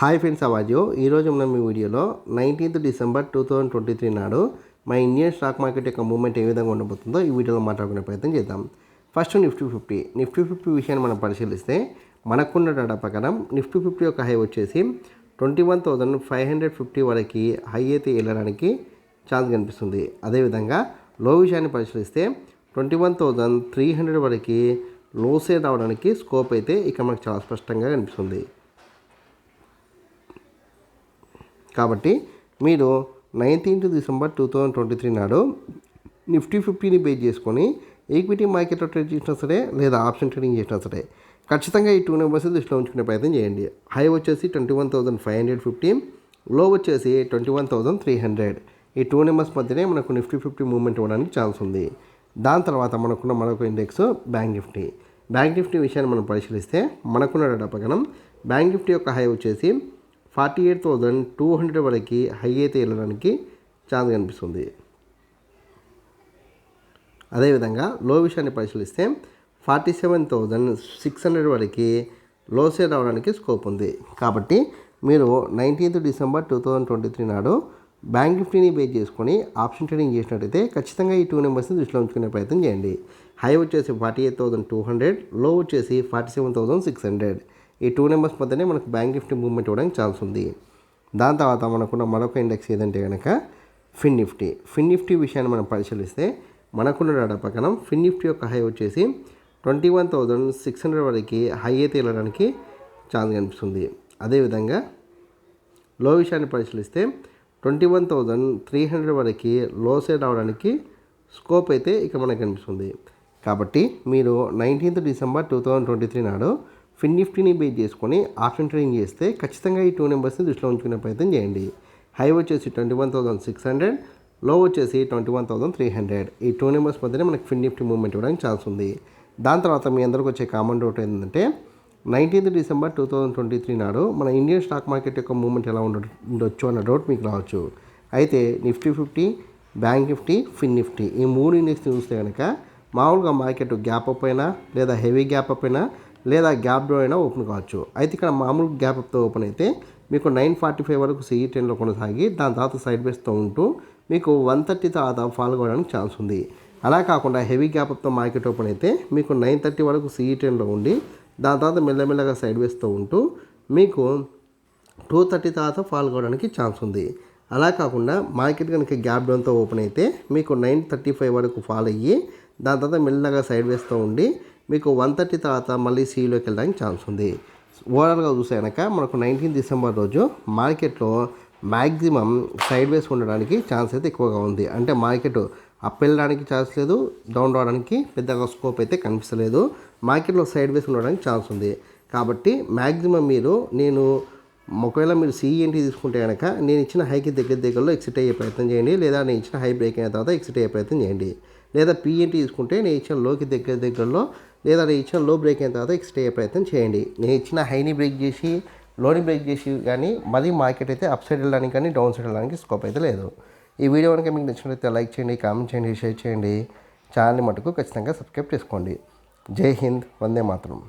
Hi friends, అవాజో ఈరోజు మనం ఈ వీడియోలో 19th డిసెంబర్ 2023 నాడు మన ఇండియన్ స్టాక్ మార్కెట్ యొక్క మూవ్మెంట్ ఏ విధంగా ఉండబోతుందో ఈ వీడియోలో మాట్లాడుకునే ప్రయత్నం చేద్దాం. ఫస్ట్ నిఫ్టీ ఫిఫ్టీ విషయాన్ని మనం పరిశీలిస్తే మనకున్న డేటా ప్రకారం నిఫ్టీ 50 యొక్క హై వచ్చేసి 21,550 వరకు హై అయితే వెళ్ళడానికి ఛాన్స్ కనిపిస్తుంది. అదేవిధంగా లో విషయాన్ని పరిశీలిస్తే 21,300 వరకు లోసే రావడానికి స్కోప్ అయితే ఇక్కడ మనకు చాలా స్పష్టంగా కనిపిస్తుంది. కాబట్టి మీరు 19th డిసెంబర్ 2023 నాడు నిఫ్టీ 50ని బేస్ చేసుకొని ఈక్విటీ మార్కెట్లో ట్రేడ్ చేసినా సరే లేదా ఆప్షన్ ట్రేడింగ్ చేసినా సరే ఖచ్చితంగా ఈ 2 నెంబర్స్ దృష్టిలో ఉంచుకునే ప్రయత్నం చేయండి. హై వచ్చేసి 21,550, లో వచ్చేసి 21,300. ఈ 2 నెంబర్స్ మధ్యనే మనకు నిఫ్టీ 50 మూవ్మెంట్ ఇవ్వడానికి ఛాన్స్ ఉంది. దాని తర్వాత మనకున్న మరొక ఇండెక్స్ బ్యాంక్ నిఫ్టీ విషయాన్ని మనం పరిశీలిస్తే మనకున్న డేటా ప్రకారం బ్యాంక్ నిఫ్టీ యొక్క హై వచ్చేసి 48,200 వరకు హై అయితే వెళ్ళడానికి ఛాన్స్ కనిపిస్తుంది. అదేవిధంగా లో విషయాన్ని పరిశీలిస్తే 47,600 వరకు లోసే రావడానికి స్కోప్ ఉంది. కాబట్టి మీరు 19th డిసెంబర్ 2023 నాడు బ్యాంక్ నిఫ్టీని బేస్ చేసుకొని ఆప్షన్ ట్రేడింగ్ చేసినట్టయితే ఖచ్చితంగా ఈ 2 నెంబర్స్ని దృష్టిలో ఉంచుకునే ప్రయత్నం చేయండి. హై వచ్చేసి 48,200, లో వచ్చేసి 47,600. ఈ 2 నెంబర్స్ మధ్యనే మనకు బ్యాంక్ నిఫ్టీ మూవ్మెంట్ ఇవ్వడానికి ఛాన్స్ ఉంది. దాని తర్వాత మనకున్న మరొక ఇండెక్స్ ఏదంటే కనుక ఫిన్ నిఫ్టీ విషయాన్ని మనం పరిశీలిస్తే మనకున్న డేటా ప్రకారం ఫిన్ నిఫ్టీ యొక్క హై వచ్చేసి 21,600 వరకు హై అయితే వెళ్ళడానికి ఛాన్స్ కనిపిస్తుంది. అదేవిధంగా లో విషయాన్ని పరిశీలిస్తే 21,300 వరకు లో సైడ్ రావడానికి స్కోప్ అయితే ఇక్కడ మనకు కనిపిస్తుంది. కాబట్టి మీరు 19th డిసెంబర్ 2023 నాడు ఫిన్ నిఫ్టీని బేస్ చేసుకొని ఆప్షన్ ట్రేడింగ్ చేస్తే ఖచ్చితంగా ఈ 2 నెంబర్స్ని దృష్టిలో ఉంచుకునే ప్రయత్నం చేయండి. హై వచ్చేసి 21,600, లో వచ్చేసి 21,300. ఈ 2 నెంబర్స్ మధ్యనే మనకి ఫిన్ నిఫ్టీ మూవ్మెంట్ ఇవ్వడానికి ఛాన్స్ ఉంది. దాని తర్వాత మీ అందరికి వచ్చే కామన్ డౌట్ ఏంటంటే 19th డిసెంబర్ 2023 నాడు మన ఇండియన్ స్టాక్ మార్కెట్ యొక్క మూవ్మెంట్ ఎలా ఉండొచ్చు అన్న డౌట్ మీకు రావచ్చు. అయితే నిఫ్టీ 50, బ్యాంక్ నిఫ్టీ, ఫిన్ నిఫ్టీ ఈ 3 ఇండెక్స్ చూస్తే కనుక మామూలుగా మార్కెట్ గ్యాప్ అప్ అయినా లేదా హెవీ గ్యాప్ అప్ అయినా లేదా గ్యాప్ డౌన్ అయినా ఓపెన్ కావచ్చు. అయితే ఇక్కడ మామూలు గ్యాప్ అప్తో ఓపెన్ అయితే మీకు 945 వరకు CE 10లో కొనసాగి దాని తర్వాత సైడ్ వేస్తో ఉంటూ మీకు 130 తర్వాత ఫాల్ కావడానికి ఛాన్స్ ఉంది. అలా కాకుండా హెవీ గ్యాప్ అప్తో మార్కెట్ ఓపెన్ అయితే మీకు 930 వరకు CE 10లో ఉండి దాని తర్వాత మెల్లమెల్లగా సైడ్ వేస్తో ఉంటూ మీకు 230 తర్వాత ఫాల్ కావడానికి ఛాన్స్ ఉంది. అలా కాకుండా మార్కెట్ కనుక గ్యాప్ డౌన్తో ఓపెన్ అయితే మీకు 935 వరకు ఫాల్ అయ్యి దాని తర్వాత మెల్లగా సైడ్ వేస్తూ ఉండి మీకు 130 తర్వాత మళ్ళీ CEలోకి వెళ్ళడానికి ఛాన్స్ ఉంది. ఓవరాల్గా చూస్తే కనుక మనకు 19th డిసెంబర్ రోజు మార్కెట్లో మ్యాక్సిమం సైడ్ వేస్ ఉండడానికి ఛాన్స్ అయితే ఎక్కువగా ఉంది. అంటే మార్కెట్ అప్ వెళ్ళడానికి ఛాన్స్ లేదు, డౌన్ రావడానికి పెద్దగా స్కోప్ అయితే కనిపిస్తలేదు. మార్కెట్లో సైడ్ వేస్ ఉండడానికి ఛాన్స్ ఉంది. కాబట్టి మ్యాక్సిమం ఒకవేళ మీరు CENT తీసుకుంటే కనుక నేను ఇచ్చిన హైకి దగ్గరలో ఎక్సిట్ అయ్యే ప్రయత్నం చేయండి, లేదా నేను ఇచ్చిన హై బ్రేక్ అయిన తర్వాత ఎక్సిట్ అయ్యే ప్రయత్నం చేయండి. లేదా PNT తీసుకుంటే నేను ఇచ్చిన లోకి దగ్గరలో లేదా నేను ఇచ్చిన లో బ్రేక్ అయిన తర్వాత ఎక్సిట్ అయ్యే ప్రయత్నం చేయండి. నేను ఇచ్చిన హైని బ్రేక్ చేసి లోని బ్రేక్ చేసి కానీ మరీ మార్కెట్ అయితే అప్ సైడ్ వెళ్ళడానికి కానీ డౌన్ సైడ్ వెళ్ళడానికి స్కోప్ అయితే లేదు. ఈ వీడియో కనుక మీకు నచ్చినట్లయితే లైక్ చేయండి, కామెంట్ చేయండి, షేర్ చేయండి. ఛానల్ని మటుకు ఖచ్చితంగా సబ్స్క్రైబ్ చేసుకోండి. జై హింద్, వందే మాతరం.